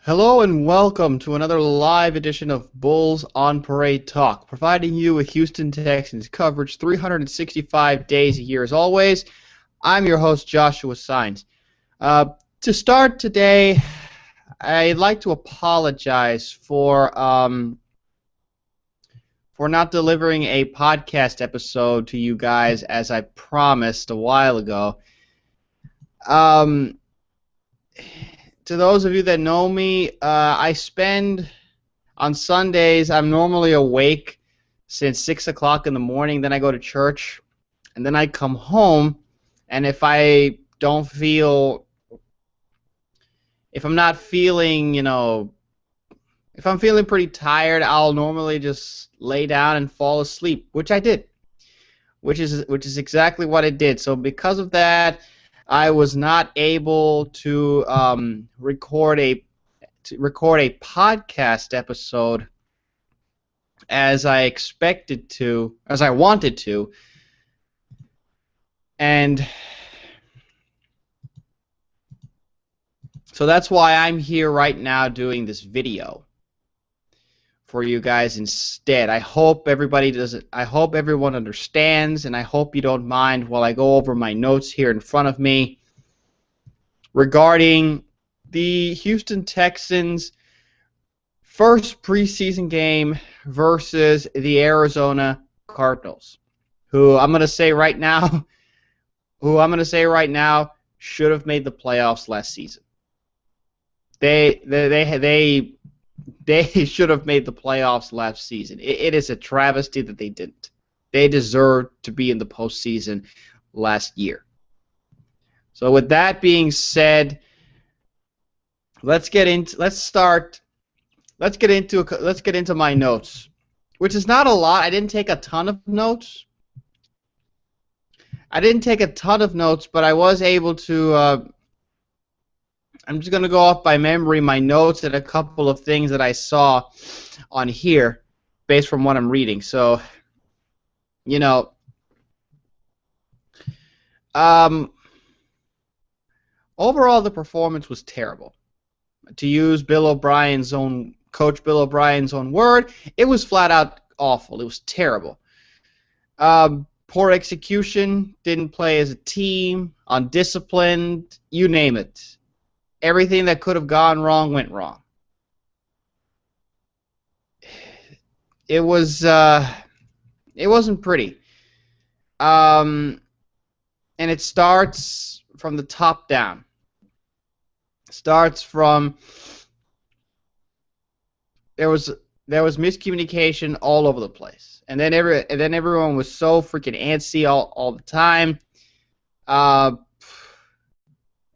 Hello and welcome to another live edition of Bulls on Parade Talk, providing you with Houston Texans coverage 365 days a year. As always, I'm your host, Joshua Sines. To start today, I'd like to apologize for not delivering a podcast episode to you guys as I promised a while ago. To those of you that know me, I spend on Sundays. I'm normally awake since 6 o'clock in the morning. Then I go to church, and then I come home. And if I'm not feeling, if I'm feeling pretty tired, I'll normally just lay down and fall asleep, which I did, which is exactly what I did. So because of that, I was not able to record a podcast episode as I wanted to, and so that's why I'm here right now doing this video for you guys instead. I hope everyone understands, and I hope you don't mind while I go over my notes here in front of me regarding the Houston Texans' first preseason game versus the Arizona Cardinals, who I'm going to say right now should have made the playoffs last season. They should have made the playoffs last season. It is a travesty that they didn't. They deserved to be in the postseason last year. So with that being said, let's get into my notes, which is not a lot. I didn't take a ton of notes. But I was able to. I'm just going to go off by memory my notes and a couple of things that I saw on here based from what I'm reading. So, overall the performance was terrible. To use Coach Bill O'Brien's own word, it was flat out awful. It was terrible. Poor execution, didn't play as a team, undisciplined, you name it. Everything that could have gone wrong went wrong. It wasn't pretty. And it starts from the top down. There was miscommunication all over the place, and then everyone was so freaking antsy all the time.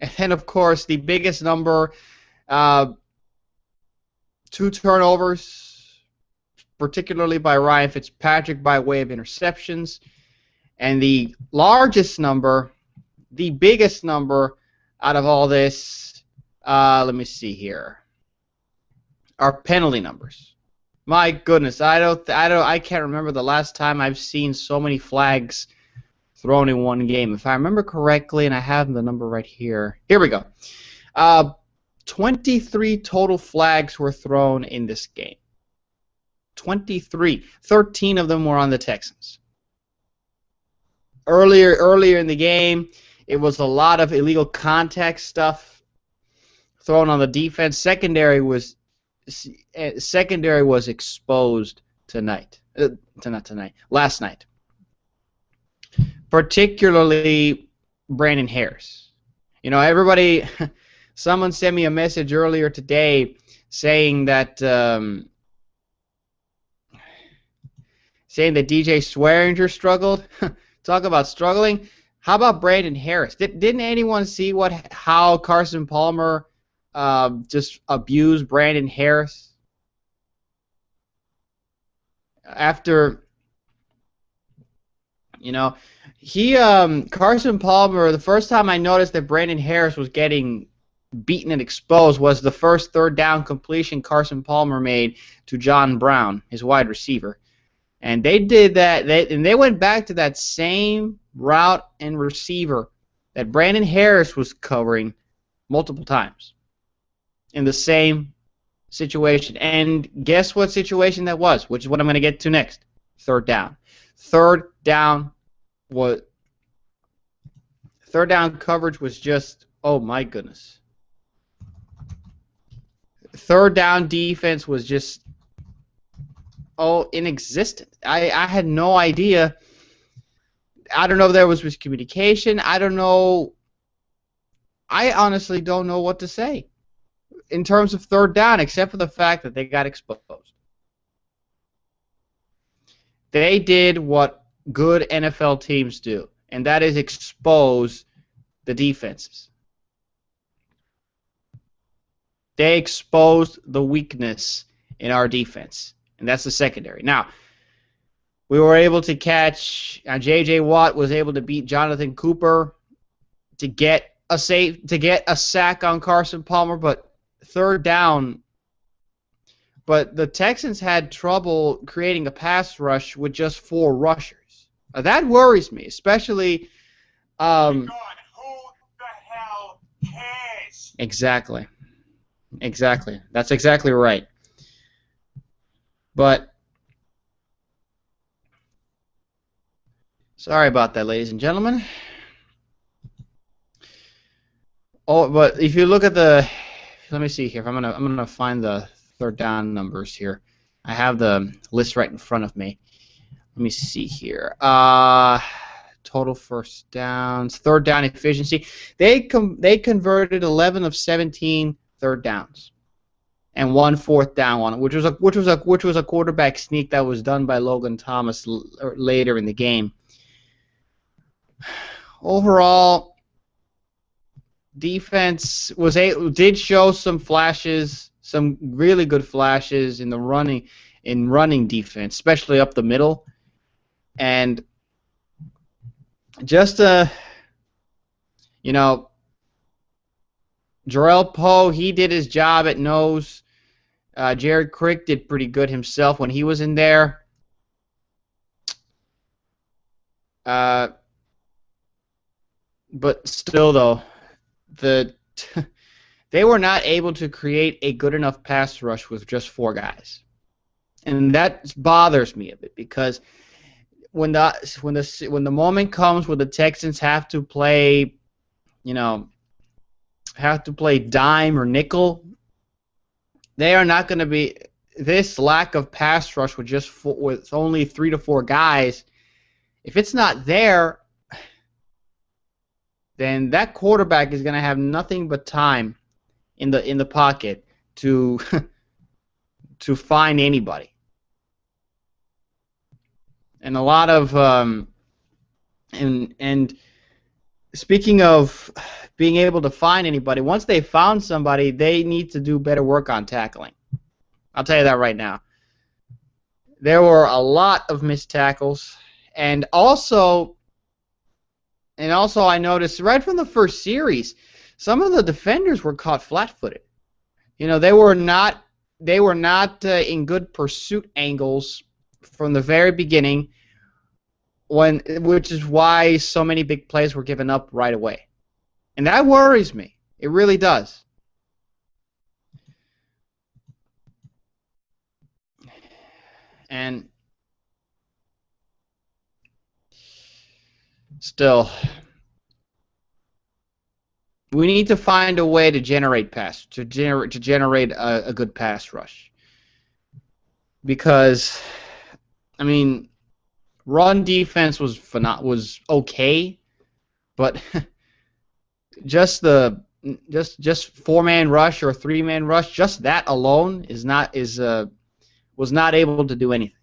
And then, of course, the biggest number, 2 turnovers, particularly by Ryan Fitzpatrick by way of interceptions. And the largest number, the biggest number out of all this, let me see here, are penalty numbers. My goodness, I can't remember the last time I've seen so many flags thrown in one game. If I remember correctly, and I have the number right here. Here we go. 23 total flags were thrown in this game. 23. 13 of them were on the Texans. Earlier in the game, it was a lot of illegal contact stuff thrown on the defense. Secondary was exposed last night. Particularly Brandon Harris. Someone sent me a message earlier today saying that DJ Swearinger struggled. Talk about struggling. How about Brandon Harris? Didn't anyone see how Carson Palmer just abused Brandon Harris? After Carson Palmer, the first time I noticed that Brandon Harris was getting beaten and exposed was the first third down completion Carson Palmer made to John Brown, his wide receiver. And they did that, they went back to that same route and receiver that Brandon Harris was covering multiple times in the same situation. And guess what situation that was, which is what I'm going to get to next. Third down. Third down coverage was just, oh my goodness. Third down defense was just, inexistent. I had no idea. I don't know if there was miscommunication. I don't know. I honestly don't know what to say in terms of third down, except for the fact that they got exposed. They did what good NFL teams do, and that is expose the defenses. They exposed the weakness in our defense, and that's the secondary. Now, we were able to catch. J.J. Watt was able to beat Jonathan Cooper to get a sack on Carson Palmer, but third down. But the Texans had trouble creating a pass rush with just 4 rushers. That worries me, especially. God, who the hell cares? Exactly. That's exactly right. But sorry about that, ladies and gentlemen. Oh, but if you look at the, let me see here. I'm gonna find the third down numbers here. I have the list right in front of me. Let me see here. Total first downs, third down efficiency. They converted 11 of 17 third downs, and 1 fourth down one, which was a quarterback sneak that was done by Logan Thomas later in the game. Overall, defense did show some flashes, some really good flashes in the running defense, especially up the middle, and just Jarrell Poe, he did his job at nose. Jared Crick did pretty good himself when he was in there. But still, though, they were not able to create a good enough pass rush with just 4 guys, and that bothers me a bit because when the moment comes where the Texans have to play, dime or nickel, they are not going to be. This lack of pass rush with only 3 to 4 guys, if it's not there, then that quarterback is going to have nothing but time in the pocket to to find anybody. And a lot of and speaking of being able to find anybody, once they found somebody, they need to do better work on tackling. I'll tell you that right now. There were a lot of missed tackles, and also I noticed right from the first series, some of the defenders were caught flat-footed. They were not in good pursuit angles from the very beginning, which is why so many big plays were given up right away. And that worries me. It really does. And still, we need to find a way to generate a good pass rush. Because, run defense was okay, but just 4-man rush or 3-man rush, just that alone was not able to do anything.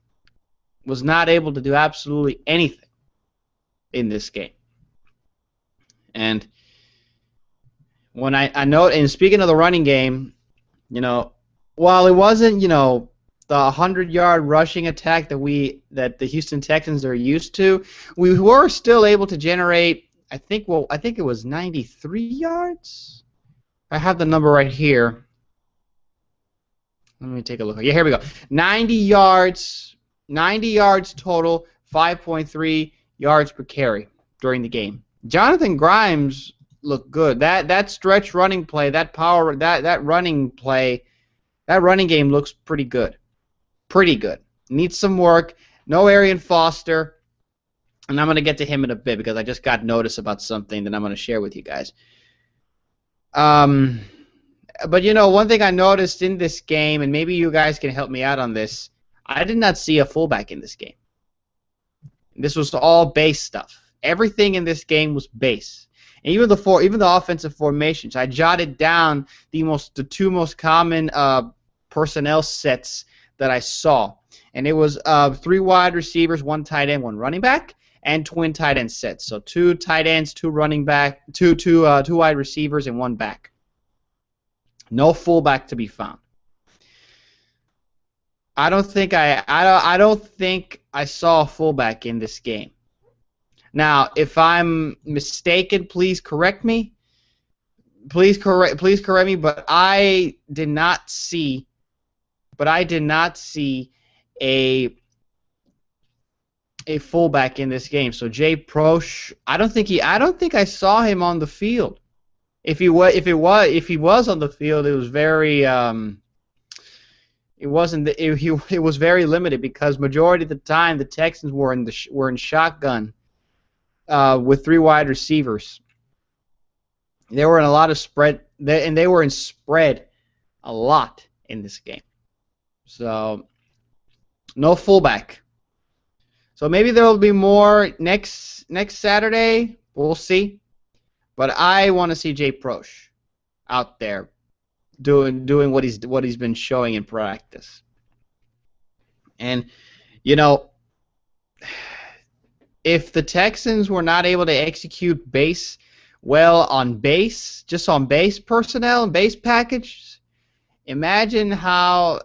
Was not able to do absolutely anything in this game. And when I know, and speaking of the running game, while it wasn't, the 100-yard rushing attack that the Houston Texans are used to, we were still able to generate, I think it was 93 yards. I have the number right here. Let me take a look. Yeah, here we go. 90 yards total, 5.3 yards per carry during the game. Jonathan Grimes looked good. That stretch running play, that running play, That running game looks pretty good. Pretty good. Needs some work. No Arian Foster. And I'm going to get to him in a bit because I just got notice about something that I'm going to share with you guys. But, you know, one thing I noticed in this game, and maybe you guys can help me out on this, I did not see a fullback in this game. This was all base stuff. Everything in this game was base. And even the offensive formations, I jotted down the two most common personnel sets that I saw. And it was 3 wide receivers, 1 tight end, 1 running back, and twin tight end sets. So 2 tight ends, 2 running back, 2 wide receivers, and 1 back. No fullback to be found. I don't think I saw a fullback in this game. Now, if I'm mistaken, please correct me. Please correct me. But I did not see a fullback in this game. So Jay Proche, I don't think I saw him on the field. If he was on the field, it was very it was very limited because majority of the time the Texans were in shotgun with 3 wide receivers. They were in a lot of spread, and they were in spread a lot in this game. So no fullback. So maybe there will be more next Saturday. We'll see. But I want to see Jay Proche out there doing what he's been showing in practice. And you know, if the Texans were not able to execute base well on base, just on base personnel and base packages, imagine how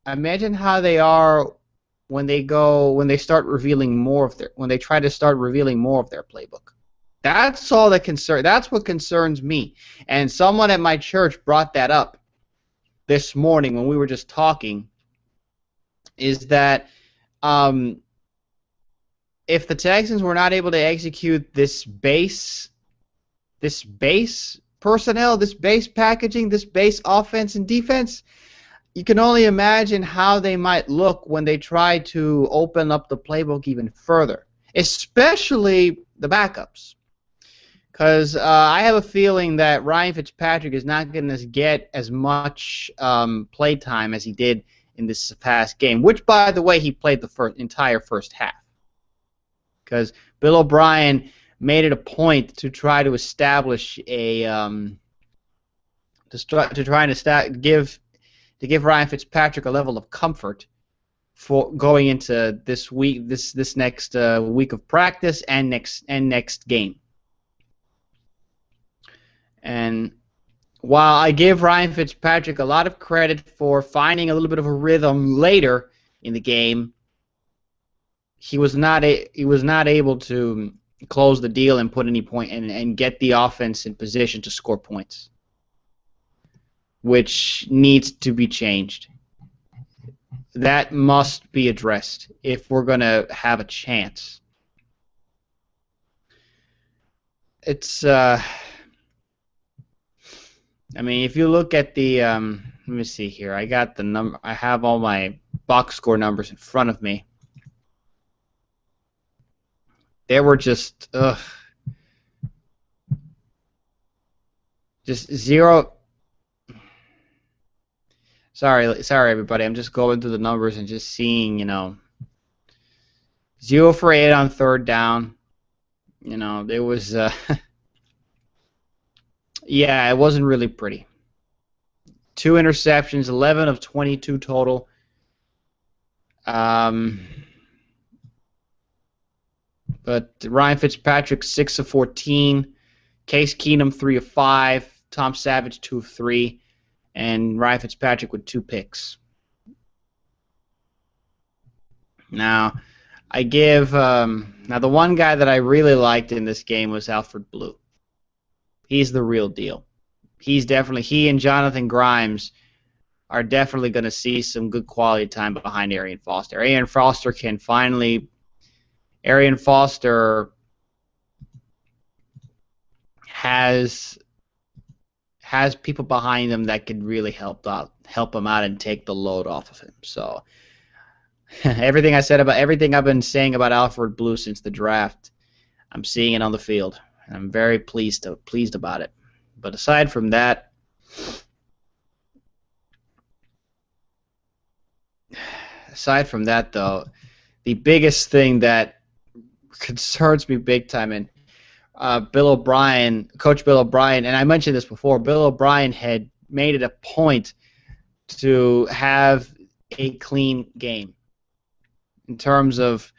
they are when they start revealing more of when they try to start revealing more of their playbook. That's what concerns me. And someone at my church brought that up this morning when we were just talking, is that if the Texans were not able to execute this base personnel, this base packaging, this base offense and defense, you can only imagine how they might look when they try to open up the playbook even further, especially the backups. Because I have a feeling that Ryan Fitzpatrick is not going to get as much play time as he did in this past game, which, by the way, he played the entire first half. Because Bill O'Brien made it a point to try to establish a give Ryan Fitzpatrick a level of comfort for going into this week, this next week of practice and next game. And while I give Ryan Fitzpatrick a lot of credit for finding a little bit of a rhythm later in the game, he was not able to close the deal and put any point and get the offense in position to score points, which needs to be changed. That must be addressed if we're going to have a chance. It's I mean, if you look at the let me see here. I got the number. I have all my box score numbers in front of me. They were just zero. Sorry, everybody. I'm just going through the numbers and just seeing, 0 for 8 on 3rd down. There was. Yeah, it wasn't really pretty. 2 interceptions, 11 of 22 total. But Ryan Fitzpatrick, 6 of 14. Case Keenum, 3 of 5. Tom Savage, 2 of 3. And Ryan Fitzpatrick with 2 picks. Now, I give now the one guy that I really liked in this game was Alfred Blue. He's the real deal. He and Jonathan Grimes are definitely going to see some good quality time behind Arian Foster. Arian Foster has people behind him that could really help him out and take the load off of him. So everything I've been saying about Alfred Blue since the draft, I'm seeing it on the field, and I'm very pleased about it. But aside from that, though, the biggest thing that concerns me big time, and Coach Bill O'Brien, and I mentioned this before, Bill O'Brien had made it a point to have a clean game in terms of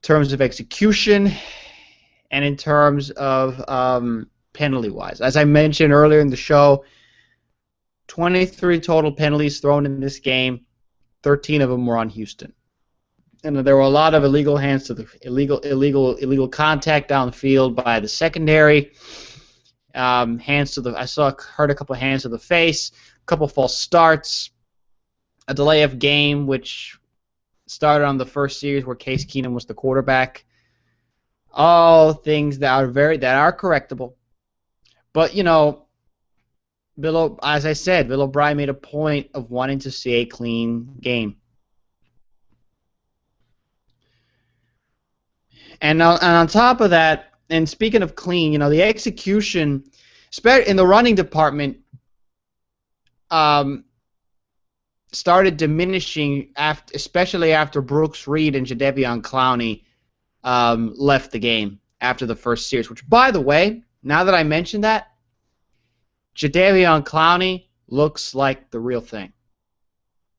execution and in terms of penalty-wise. As I mentioned earlier in the show, 23 total penalties thrown in this game. 13 of them were on Houston. And there were a lot of illegal illegal contact downfield by the secondary. Heard a couple of hands to the face, a couple of false starts, a delay of game, which started on the first series where Case Keenum was the quarterback. All things that are correctable. But as I said, Bill O'Brien made a point of wanting to see a clean game. And on top of that, and speaking of clean, the execution in the running department started diminishing, especially after Brooks Reed and Jadeveon Clowney left the game after the first series. Which, by the way, now that I mentioned that, Jadeveon Clowney looks like the real thing.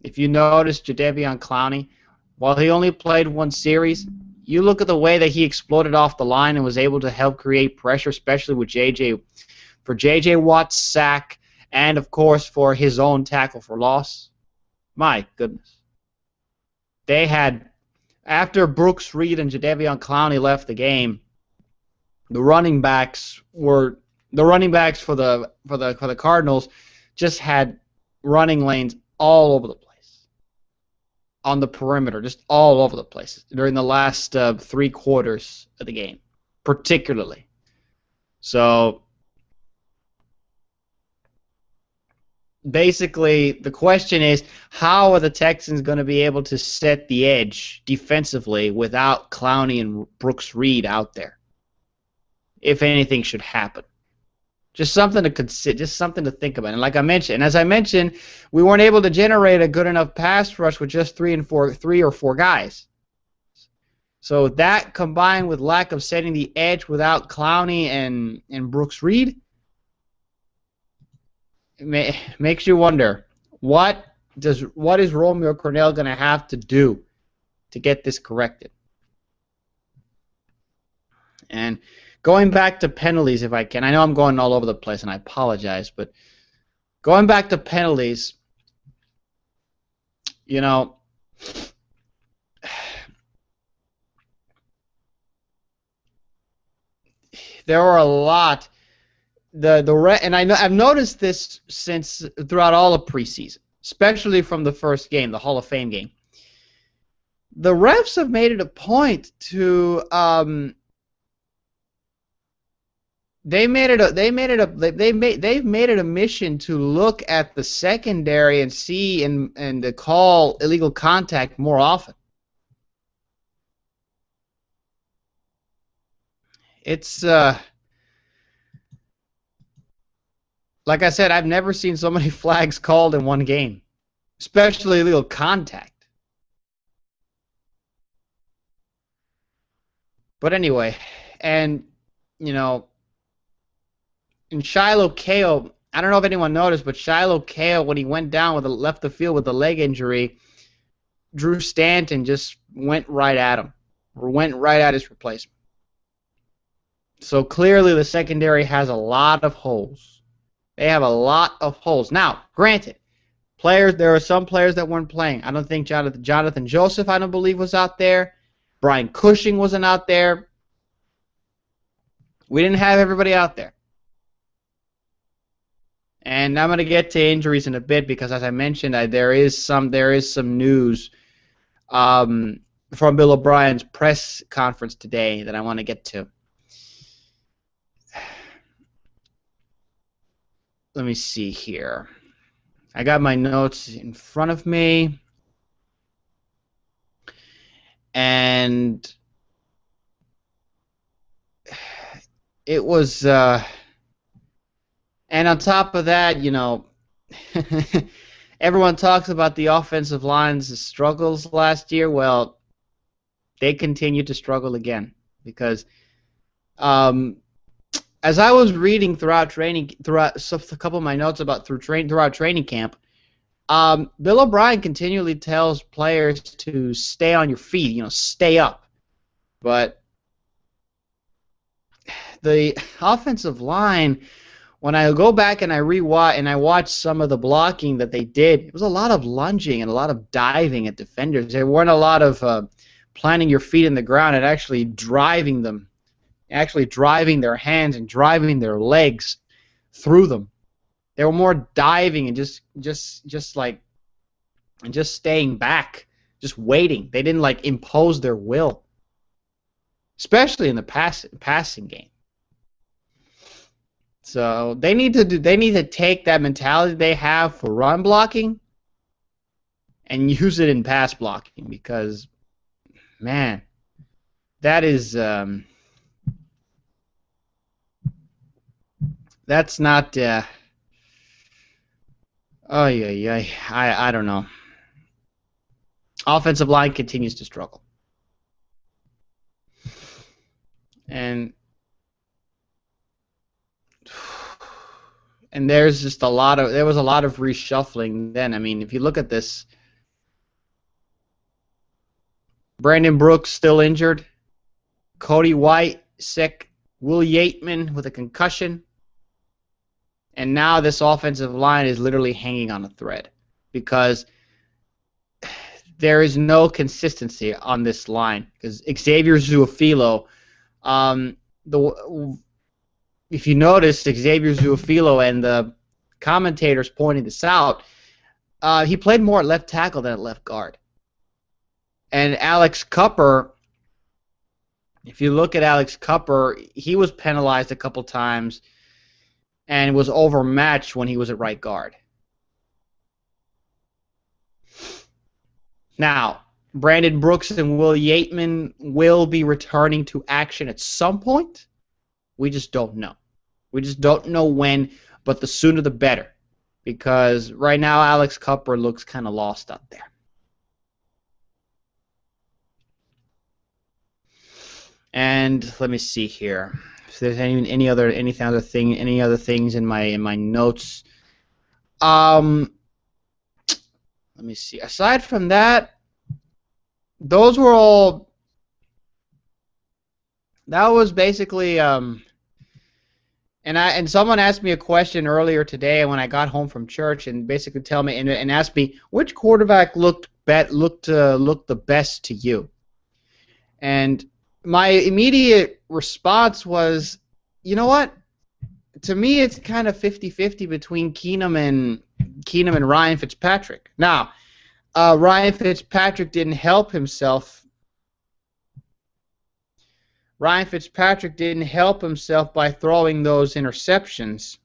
If you notice Jadeveon Clowney, while he only played one series, you look at the way that he exploded off the line and was able to help create pressure, especially with J.J. Watt's sack and, of course, for his own tackle for loss. My goodness. They had, after Brooks Reed and Jadeveon Clowney left the game, the running backs for the Cardinals just had running lanes all over the place. On the perimeter, just all over the place during the last 3 quarters of the game, particularly. So, basically, the question is, how are the Texans going to be able to set the edge defensively without Clowney and Brooks Reed out there, if anything should happen? Just something to consider, just something to think about. And as I mentioned, we weren't able to generate a good enough pass rush with just 3 or 4 guys. So that combined with lack of setting the edge without Clowney and Brooks Reed, makes you wonder what is Romeo Cornell going to have to do to get this corrected. And going back to penalties, if I can. I know I'm going all over the place, and I apologize, but going back to penalties, there are a lot. And I've noticed this throughout all of preseason, especially from the first game, the Hall of Fame game. The refs have made it a point to they've made it a mission to look at the secondary and see and to call illegal contact more often. It's like I said, I've never seen so many flags called in one game, especially illegal contact. But anyway, and in Shiloh Kale, I don't know if anyone noticed, but Shiloh Kale, when he went down left the field with a leg injury, Drew Stanton just went right at him, or went right at his replacement. So clearly the secondary has a lot of holes. They have a lot of holes. Now, granted, there are some players that weren't playing. I don't think Jonathan Joseph, I don't believe, was out there. Brian Cushing wasn't out there. We didn't have everybody out there. And I'm going to get to injuries in a bit because, as I mentioned, there is some news from Bill O'Brien's press conference today that I want to get to. let me see here. I got my notes in front of me. And it was, and on top of that, you know, everyone talks about the offensive line's struggles last year. Well, they continue to struggle again because as I was reading throughout a couple of my notes about throughout training camp, Bill O'Brien continually tells players to stay on your feet, you know, stay up. But the offensive line, when I go back and I rewatch and I watch some of the blocking that they did, it was a lot of lunging and a lot of diving at defenders. There weren't a lot of planting your feet in the ground and actually driving them, actually driving their hands and driving their legs through them. They were more diving and just staying back, just waiting. They didn't like impose their will, especially in the passing game. So they need to take that mentality they have for run blocking and use it in pass blocking because, man, that is that's not. Oh yeah. I don't know. Offensive line continues to struggle, and there's just there was a lot of reshuffling then. I mean, if you look at this, Brandon Brooks still injured, Cody White sick, Will Yateman with a concussion, and now this offensive line is literally hanging on a thread because there is no consistency on this line. Because Xavier Zuafilo, if you notice, Xavier Zuafilo and the commentators pointing this out, he played more at left tackle than at left guard. And Alex Cupper, if you look at Alex Cupper, he was penalized a couple times and was overmatched when he was at right guard. Now, Brandon Brooks and Will Yateman will be returning to action at some point. We just don't know. We just don't know when, but the sooner the better. Because right now Alex Cupper looks kind of lost out there. And let me see here. If there's any other things in my notes. Let me see. Aside from that, those were all. That was basically. And someone asked me a question earlier today when I got home from church, and basically tell me and asked me which quarterback looked the best to you. And my immediate response was, you know what? To me, it's kind of 50-50 between Keenum and Ryan Fitzpatrick. Now, Ryan Fitzpatrick didn't help himself. Ryan Fitzpatrick didn't help himself by throwing those interceptions.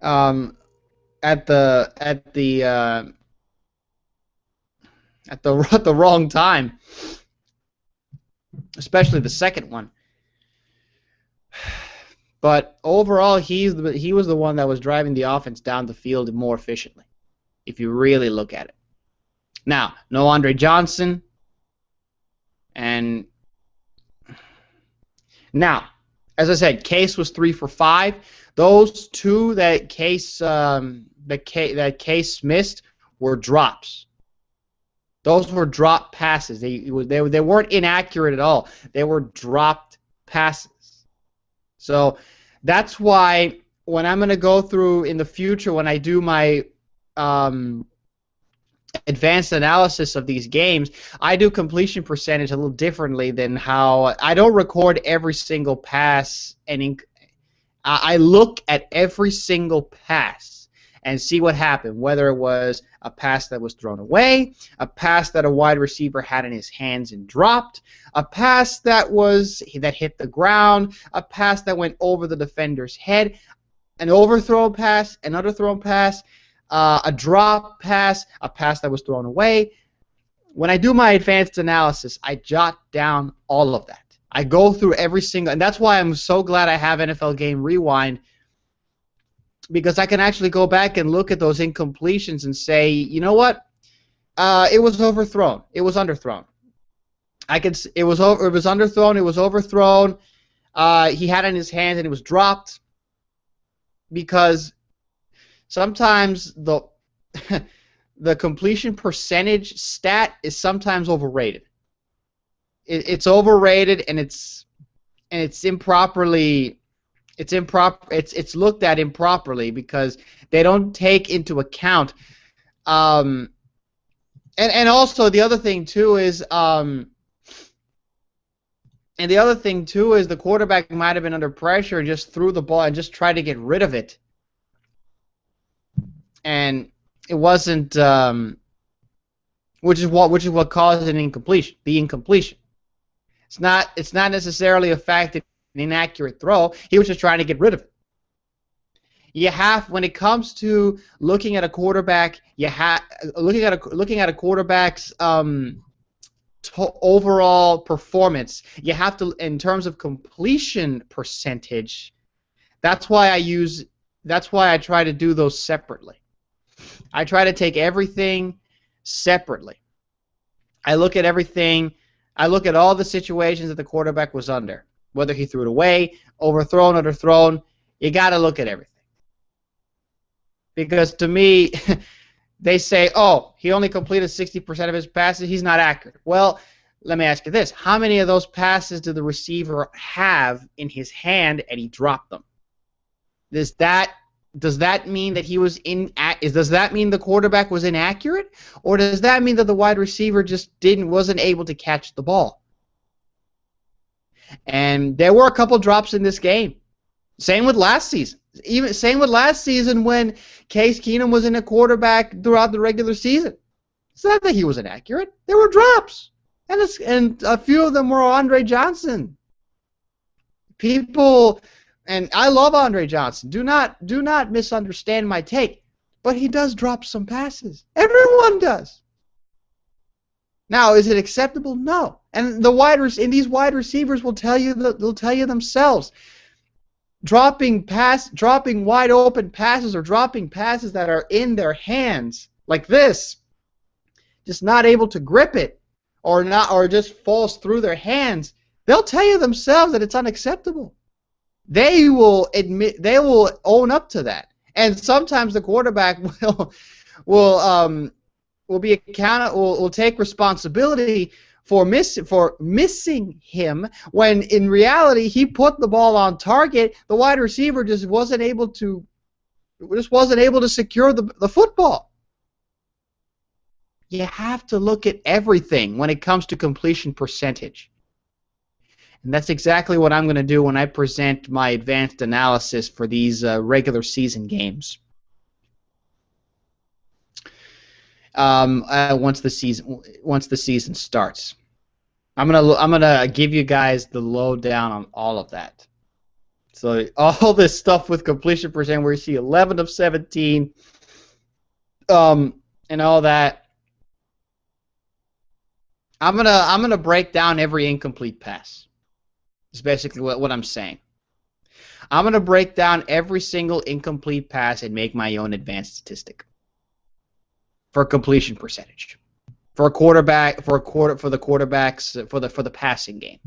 At the wrong time, especially the second one. But overall, he was the one that was driving the offense down the field more efficiently, if you really look at it. Now, no Andre Johnson, and now, as I said, Case was 3 for 5. Those two that Case missed were drops. Those were drop passes. They weren't inaccurate at all. They were dropped passes. So that's why when I'm going to go through in the future, when I do my advanced analysis of these games, I do completion percentage a little differently than how I don't record every single pass, and I look at every single pass and see what happened, whether it was a pass that was thrown away, a pass that a wide receiver had in his hands and dropped, a pass that hit the ground, a pass that went over the defender's head, an overthrown pass, an underthrown pass, a drop pass, a pass that was thrown away. When I do my advanced analysis, I jot down all of that. I go through every single, and that's why I'm so glad I have NFL Game Rewind, because I can actually go back and look at those incompletions and say, you know what? It was overthrown. It was underthrown. It was underthrown. It was overthrown. He had it in his hands and it was dropped, because sometimes the the completion percentage stat is sometimes overrated. It's overrated, and it's improperly. It's looked at improperly because they don't take into account. And also the other thing too is the quarterback might have been under pressure and just threw the ball and just tried to get rid of it, and it wasn't. Which is what caused an incompletion. The incompletion. It's not necessarily a fact that an inaccurate throw. He was just trying to get rid of it. When it comes to looking at a quarterback, looking at a quarterback's overall performance, you have to, in terms of completion percentage. That's why I try to do those separately. I try to take everything separately. I look at everything. I look at all the situations that the quarterback was under, whether he threw it away, overthrown, underthrown. You got to look at everything. Because to me, they say, oh, he only completed 60% of his passes. He's not accurate. Well, let me ask you this. How many of those passes did the receiver have in his hand and he dropped them? Does that mean that he was does that mean the quarterback was inaccurate, or does that mean that the wide receiver just wasn't able to catch the ball? And there were a couple drops in this game. Same with last season. Same with last season when Case Keenum was in a quarterback throughout the regular season. It's not that he was inaccurate. There were drops, and a few of them were Andre Johnson. And I love Andre Johnson. Do not misunderstand my take, but he does drop some passes. Everyone does. Now, is it acceptable? No. And these wide receivers will tell you themselves. Dropping wide open passes, or dropping passes that are in their hands like this, just not able to grip it, or just falls through their hands. They'll tell you themselves that it's unacceptable. They will own up to that, and sometimes the quarterback will take responsibility for missing him, when in reality he put the ball on target. The wide receiver just wasn't able to secure the football. You have to look at everything when it comes to completion percentage. And that's exactly what I'm going to do when I present my advanced analysis for these regular season games. Once the season starts, I'm gonna give you guys the lowdown on all of that. So all this stuff with completion percent, where you see 11 of 17, and all that. I'm gonna break down every incomplete pass. Is basically what I'm saying. I'm going to break down every single incomplete pass and make my own advanced statistic for completion percentage, for the quarterbacks, for the passing game.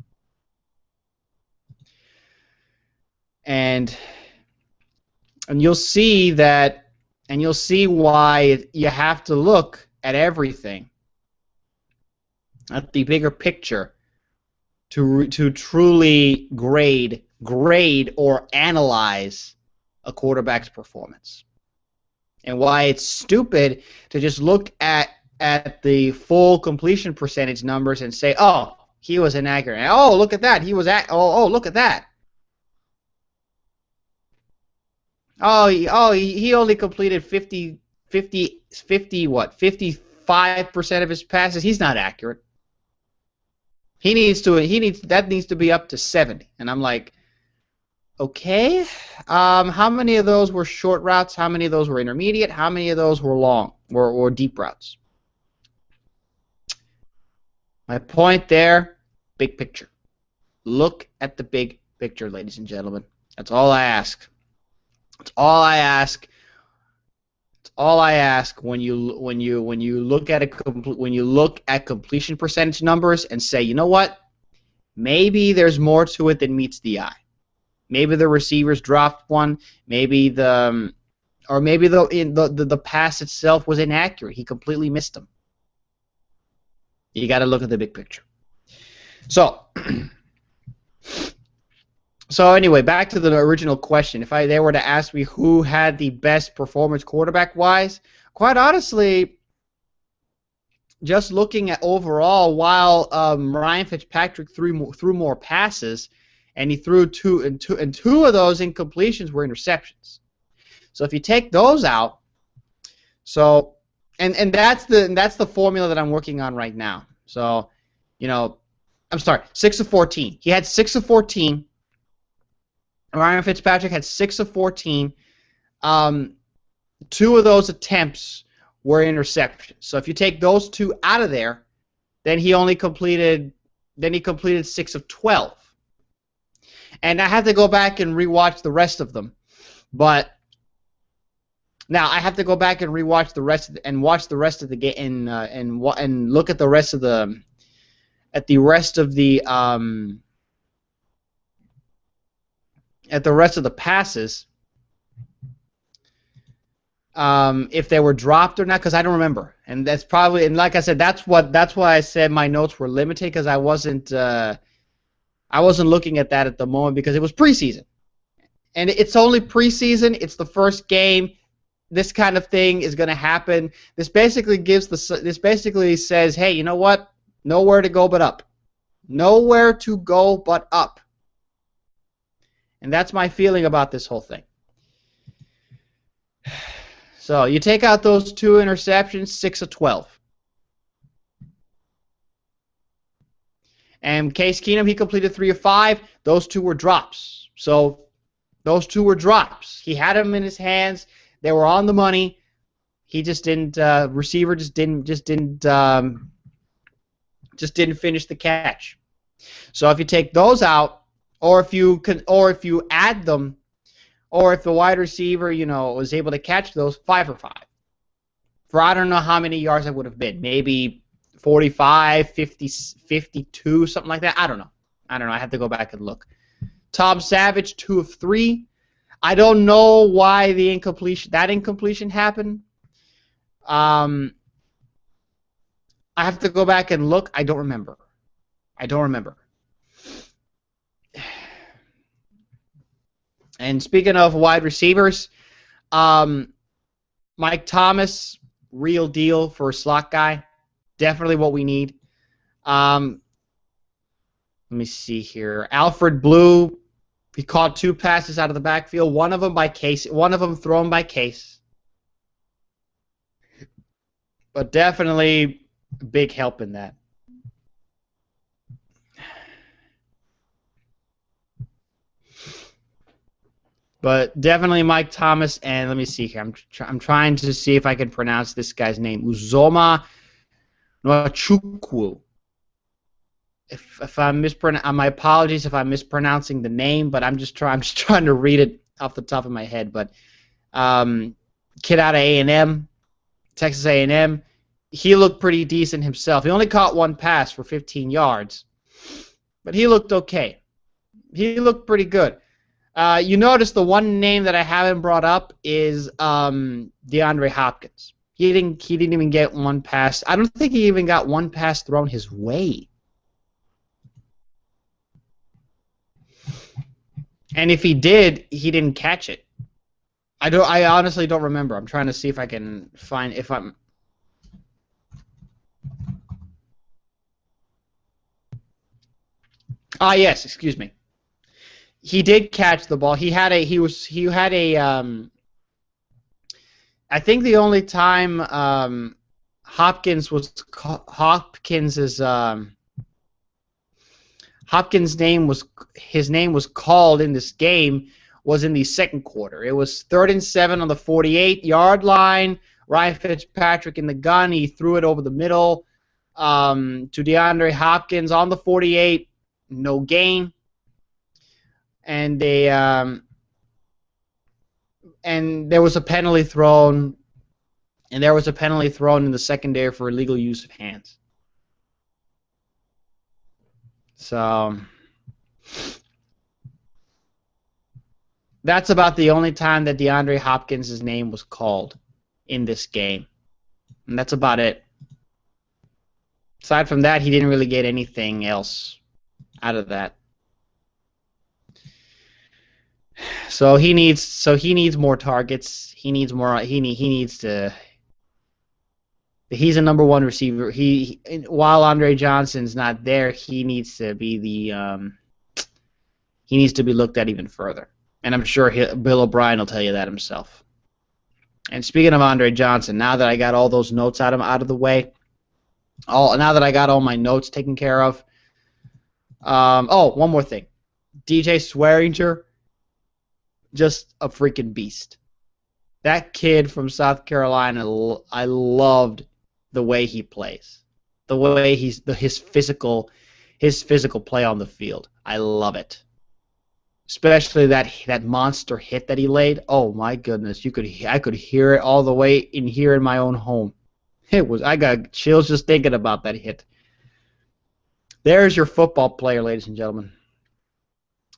And you'll see that, and you'll see why you have to look at everything, at the bigger picture, to truly grade or analyze a quarterback's performance, and why it's stupid to just look at the full completion percentage numbers and say, oh, he was inaccurate. Oh, look at that. He was look at that. He only completed 55% of his passes. He's not accurate. That needs to be up to 70. And I'm like, okay, how many of those were short routes? How many of those were intermediate? How many of those were long or deep routes? My point there, big picture. Look at the big picture, ladies and gentlemen. That's all I ask. That's all I ask. That's all I ask when you look at completion percentage numbers and say, you know what? Maybe there's more to it than meets the eye. Maybe the receivers dropped one. Maybe the pass itself was inaccurate. He completely missed them. You got to look at the big picture. So anyway, back to the original question. If they were to ask me who had the best performance quarterback-wise, quite honestly, just looking at overall, while Ryan Fitzpatrick threw more passes, and he threw two of those incompletions were interceptions. So if you take those out, and that's the formula that I'm working on right now. So, I'm sorry, 6 of 14. He had 6 of 14. Ryan Fitzpatrick had 6 of 14. 2 of those attempts were interceptions. So if you take those 2 out of there, then he completed 6 of 12. And I have to go back and rewatch the rest of them. But now I have to go back and rewatch the rest and watch the rest of the game and look at the rest of the passes, if they were dropped or not, because I don't remember. And that's probably, and like I said, that's why I said my notes were limited, because I wasn't looking at that at the moment, because it was preseason, and it's only preseason. It's the first game. This kind of thing is going to happen. This basically says, hey, you know what? Nowhere to go but up. Nowhere to go but up. And that's my feeling about this whole thing. So you take out those 2 interceptions, 6 of 12. And Case Keenum, he completed 3 of 5. Those 2 were drops. So those 2 were drops. He had them in his hands. They were on the money. He just didn't. Receiver just didn't finish the catch. So if you take those out, or if you add them, or if the wide receiver, was able to catch those, 5 for 5. For I don't know how many yards that would have been. Maybe 45, 50, 52, something like that. I don't know. I have to go back and look. Tom Savage, 2 of 3. I don't know why that incompletion happened. I have to go back and look. I don't remember. And speaking of wide receivers, Mike Thomas, real deal for a slot guy. Definitely what we need. Let me see here. Alfred Blue, he caught 2 passes out of the backfield. One of them thrown by Case. But definitely a big help in that. But definitely Mike Thomas, and let me see here. I'm trying to see if I can pronounce this guy's name. Uzoma Nwachukwu. If I'm mispronouncing, my apologies if I'm mispronouncing the name, but I'm just trying to read it off the top of my head. But kid out of A&M, Texas A&M, he looked pretty decent himself. He only caught 1 pass for 15 yards, but he looked okay. He looked pretty good. You notice the one name that I haven't brought up is DeAndre Hopkins. He didn't even get 1 pass. I don't think he even got 1 pass thrown his way. And if he did, he didn't catch it. I honestly don't remember. I'm trying to see if I can find if I'm. Yes, excuse me. he did catch the ball. He had a I think the only time Hopkins name was called in this game was in the second quarter. It was 3rd and 7 on the 48-yard line. Ryan Fitzpatrick in the gun. He threw it over the middle to DeAndre Hopkins on the 48. No gain. And there was a penalty thrown. And there was a penalty thrown in the secondary for illegal use of hands. So that's about the only time that DeAndre Hopkins' name was called in this game. And that's about it. Aside from that, he didn't really get anything else out of that. So he needs more targets. He needs more. He needs to. He's a number one receiver. While Andre Johnson's not there, he needs to be he needs to be looked at even further. And I'm sure Bill O'Brien will tell you that himself. And speaking of Andre Johnson, now that I got all those notes out of the way, now that I got all my notes taken care of, one more thing. DJ Swearinger, just a freaking beast. That kid from South Carolina, I loved the way he plays, the way his physical play on the field. I love it, especially that monster hit that he laid. Oh my goodness, I could hear it all the way in here in my own home. I got chills just thinking about that hit. There's your football player, ladies and gentlemen.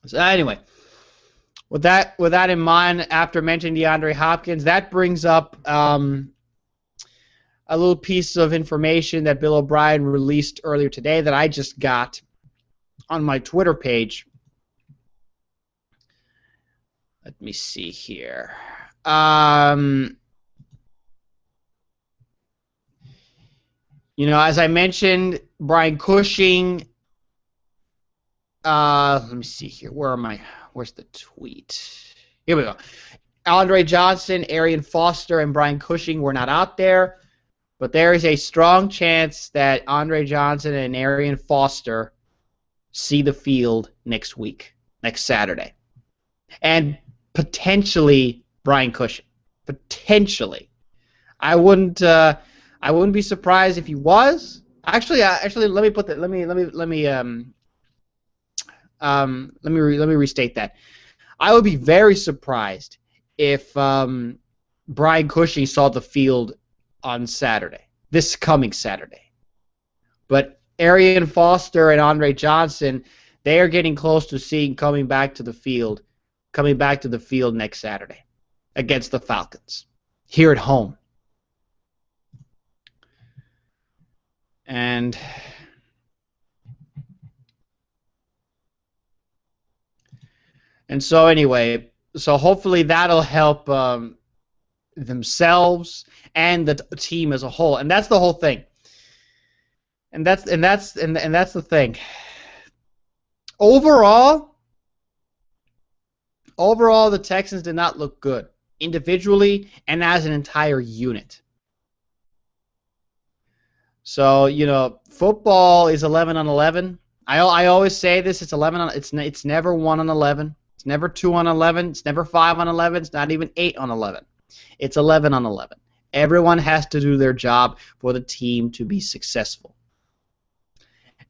So anyway. With that in mind, after mentioning DeAndre Hopkins, that brings up a little piece of information that Bill O'Brien released earlier today that I just got on my Twitter page. Let me see here. As I mentioned, Brian Cushing. Let me see here. Where am I? Where's the tweet? Here we go. Andre Johnson, Arian Foster, and Brian Cushing were not out there, but there is a strong chance that Andre Johnson and Arian Foster see the field next Saturday. And potentially Brian Cushing. Potentially. I wouldn't be surprised if he was. Actually, let me put that. Let me restate that. I would be very surprised if Brian Cushing saw the field on Saturday, this coming Saturday. But Arian Foster and Andre Johnson, they are getting close to coming back to the field next Saturday against the Falcons here at home. And so anyway, hopefully that'll help themselves and the team as a whole, and that's the whole thing. And that's the thing. Overall, the Texans did not look good individually and as an entire unit. So football is 11 on 11. I always say this: it's 11 on. It's never 1 on 11. It's never 2 on 11. It's never 5 on 11. It's not even 8 on 11. It's 11 on 11. Everyone has to do their job for the team to be successful.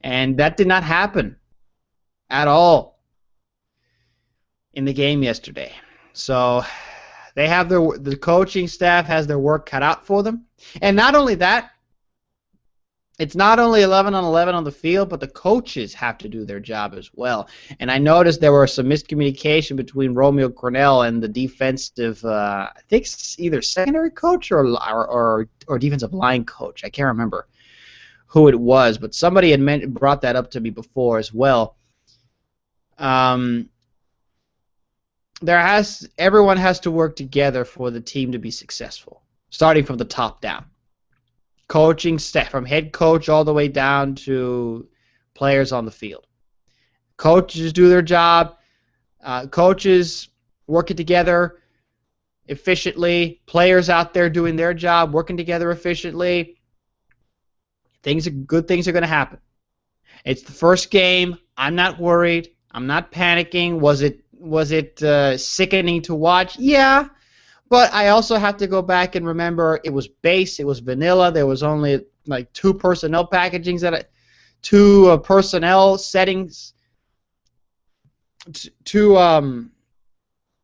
And that did not happen at all in the game yesterday. So they have the coaching staff has their work cut out for them. And not only that, it's not only 11 on 11 on the field, but the coaches have to do their job as well. And I noticed there was some miscommunication between Romeo Cornell and the defensive, I think either secondary coach or defensive line coach. I can't remember who it was, but somebody had brought that up to me before as well. Everyone has to work together for the team to be successful, starting from the top down. Coaching staff, from head coach all the way down to players on the field. Coaches do their job. Coaches working together efficiently, players out there doing their job, working together efficiently. Good things are going to happen. It's the first game. I'm not worried. I'm not panicking. Was it sickening to watch? Yeah. But I also have to go back and remember it was base, it was vanilla. There was only like two personnel packagings two personnel settings.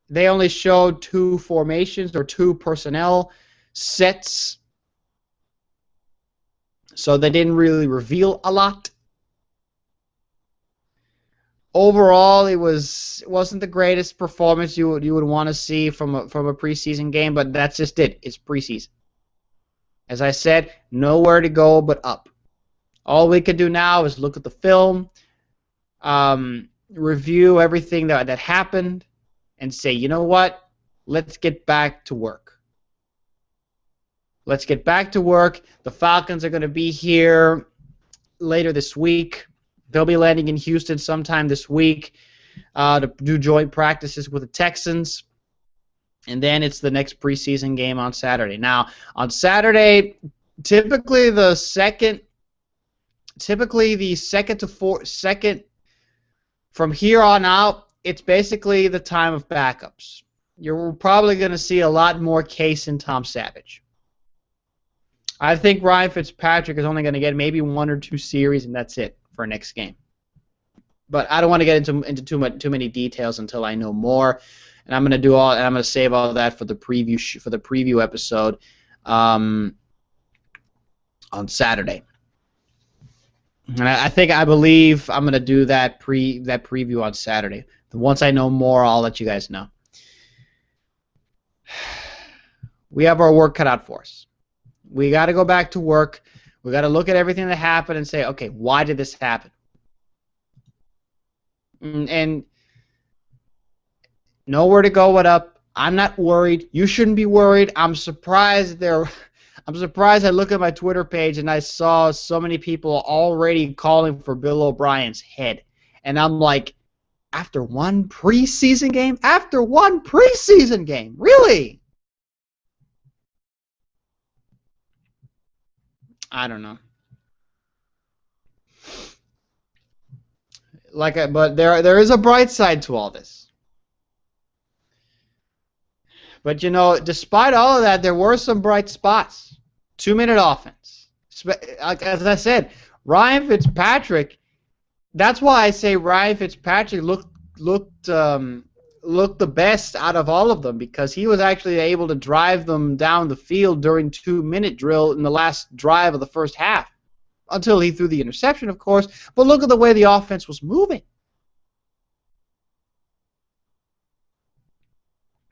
They only showed two formations or two personnel sets, so they didn't really reveal a lot. Overall, it wasn't the greatest performance you would want to see from a preseason game, but that's just it. It's preseason. As I said, nowhere to go but up. All we can do now is look at the film, review everything that happened, and say, you know what? Let's get back to work. Let's get back to work. The Falcons are going to be here later this week. They'll be landing in Houston sometime this week to do joint practices with the Texans. And then it's the next preseason game on Saturday. Now, on Saturday, typically the second from here on out, it's basically the time of backups. You're probably going to see a lot more Case and Tom Savage. I think Ryan Fitzpatrick is only going to get maybe 1 or 2 series, and that's it for next game. But I don't want to get into too many details until I know more, and I'm going to save all of that for the preview episode on Saturday. And I believe I'm going to do that preview on Saturday. Once I know more, I'll let you guys know. We have our work cut out for us. We got to go back to work. We got to look at everything that happened and say, okay, why did this happen? And nowhere to go but up. I'm not worried. You shouldn't be worried. I'm surprised I look at my Twitter page and I saw so many people already calling for Bill O'Brien's head. And I'm like, after one preseason game? After one preseason game? Really? I don't know. But there is a bright side to all this. But, you know, despite all of that, there were some bright spots. 2-minute offense. As I said, Ryan Fitzpatrick, that's why I say Ryan Fitzpatrick looked the best out of all of them, because he was actually able to drive them down the field during 2-minute drill in the last drive of the first half. Until he threw the interception, of course. But look at the way the offense was moving.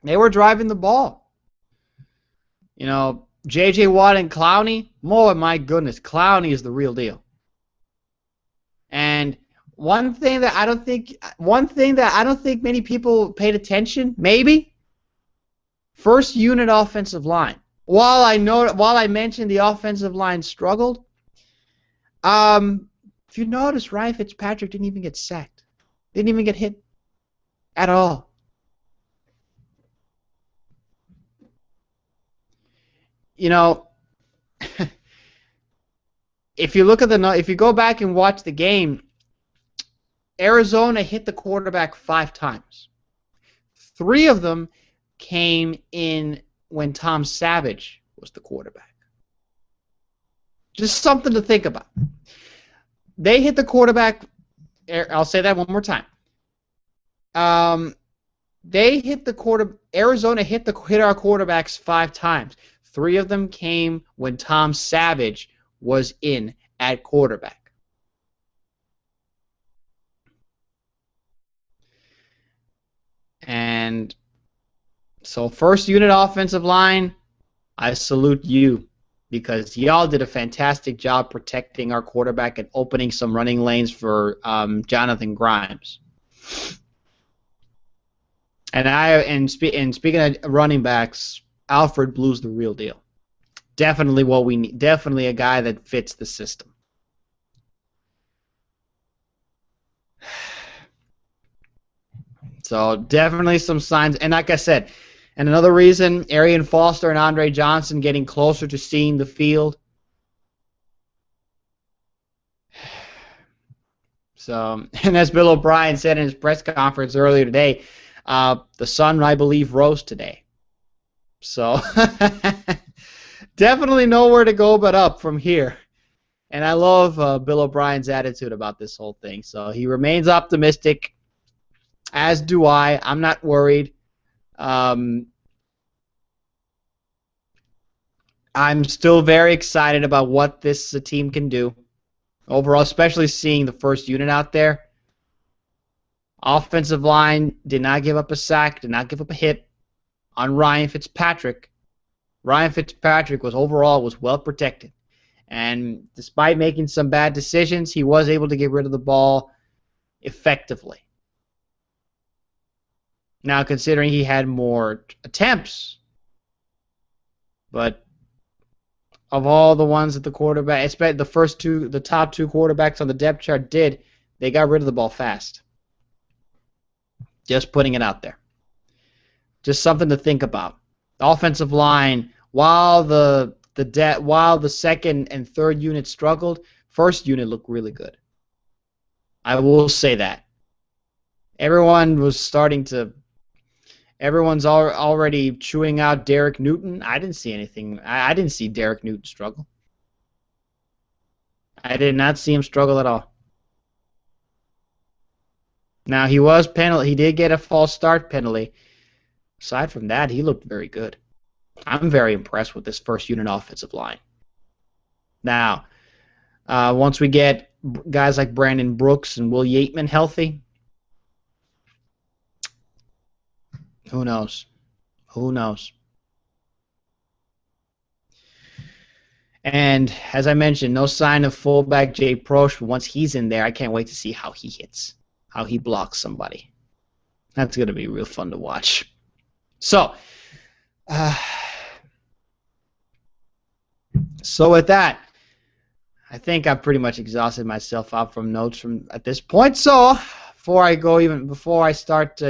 They were driving the ball. You know, J.J. Watt and Clowney, oh my goodness, Clowney is the real deal. And one thing that I don't think many people paid attention, maybe, first unit offensive line. While I mentioned the offensive line struggled, if you notice, Ryan Fitzpatrick didn't even get sacked. Didn't even get hit at all. You know, if you go back and watch the game, Arizona hit the quarterback 5 times. 3 of them came in when Tom Savage was the quarterback. Just something to think about. They hit the quarterback. I'll say that one more time. Arizona hit our quarterbacks 5 times. 3 of them came when Tom Savage was in at quarterback. And so, first unit offensive line, I salute you, because y'all did a fantastic job protecting our quarterback and opening some running lanes for Jonathan Grimes. And speaking of running backs, Alfred Blue's the real deal. Definitely what we need. Definitely a guy that fits the system. So definitely some signs. And like I said, and another reason, Arian Foster and Andre Johnson getting closer to seeing the field. So, and as Bill O'Brien said in his press conference earlier today, the sun, I believe, rose today. So definitely nowhere to go but up from here. And I love Bill O'Brien's attitude about this whole thing. So he remains optimistic, as do I. I'm not worried. I'm still very excited about what this team can do overall, especially seeing the first unit out there. Offensive line did not give up a sack, did not give up a hit on Ryan Fitzpatrick. Ryan Fitzpatrick was well protected. And despite making some bad decisions, he was able to get rid of the ball effectively. Now, considering he had more attempts, but of all the ones that the quarterback, especially the top two quarterbacks on the depth chart did, they got rid of the ball fast. Just putting it out there. Just something to think about. The offensive line, while the second and third unit struggled, first unit looked really good. I will say that. Everyone's already chewing out Derek Newton. I didn't see anything. I didn't see Derek Newton struggle. I did not see him struggle at all. Now, he did get a false start penalty. Aside from that, he looked very good. I'm very impressed with this first unit offensive line. Now, once we get guys like Brandon Brooks and Will Yateman healthy, who knows? Who knows? And as I mentioned, no sign of fullback Jay Prosch. But once he's in there, I can't wait to see how he hits, how he blocks somebody. That's going to be real fun to watch. So with that, I think I've pretty much exhausted myself out from notes from at this point. So before I start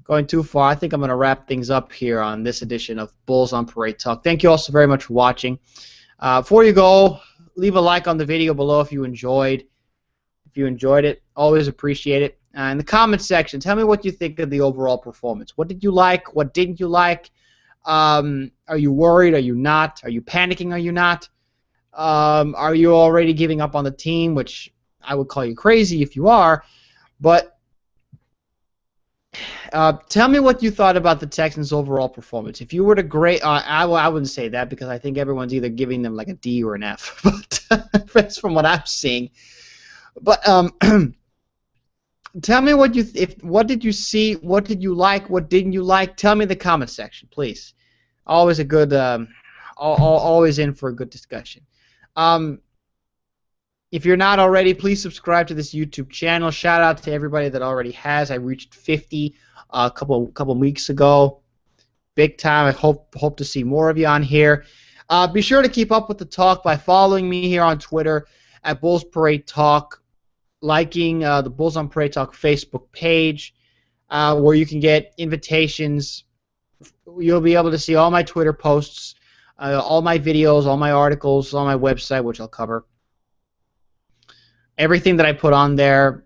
going too far, I think I'm going to wrap things up here on this edition of Bulls on Parade Talk. Thank you all so very much for watching. Before you go, leave a like on the video below if you enjoyed it. Always appreciate it. In the comments section, tell me what you think of the overall performance. What did you like? What didn't you like? Are you worried? Are you not? Are you panicking? Are you not? Are you already giving up on the team, which I would call you crazy if you are. But tell me what you thought about the Texans' overall performance. If you were to grade, I wouldn't say that because I think everyone's either giving them like a D or an F. But that's from what I'm seeing. But tell me what did you see? What did you like? What didn't you like? Tell me in the comment section, please. Always a good, always in for a good discussion. If you're not already, please subscribe to this YouTube channel. Shout out to everybody that already has. I reached 50 a couple weeks ago. Big time. I hope to see more of you on here. Be sure to keep up with the talk by following me here on Twitter at Bulls Parade Talk, liking the Bulls on Parade Talk Facebook page, where you can get invitations. You'll be able to see all my Twitter posts, all my videos, all my articles on my website, which I'll cover. Everything that I put on there,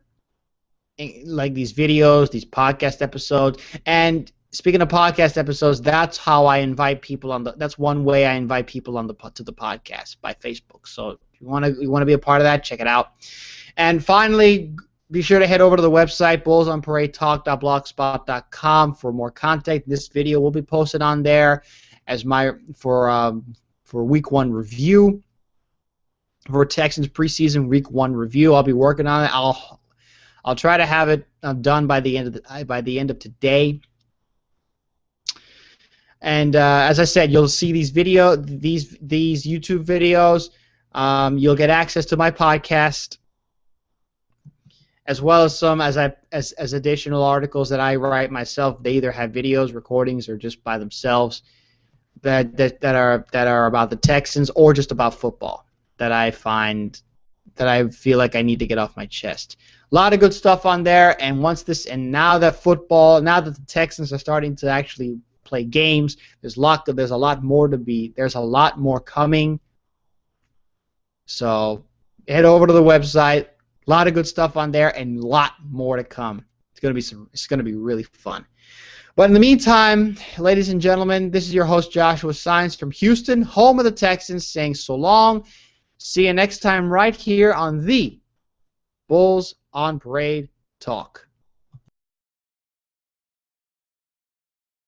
like these videos, these podcast episodes. And speaking of podcast episodes, that's how I invite people that's one way I invite people to the podcast, by Facebook. So if you want to be a part of that, check it out. And finally, be sure to head over to the website, bullsonparadetalk.blogspot.com, for more content. This video will be posted on there as for Week 1 review. For Texans Preseason Week 1 review, I'll be working on it. I'll try to have it done by the end of today. And as I said, you'll see these YouTube videos. You'll get access to my podcast, as well as some as additional articles that I write myself. They either have videos, recordings, or just by themselves that are about the Texans or just about football that I find that I feel like I need to get off my chest. A lot of good stuff on there, and now that the Texans are starting to actually play games, there's a lot more coming. So head over to the website. A lot of good stuff on there, and a lot more to come. It's gonna be really fun. But in the meantime, ladies and gentlemen, this is your host Joshua Sines from Houston, home of the Texans, saying so long. See you next time right here on the Bulls on Parade Talk.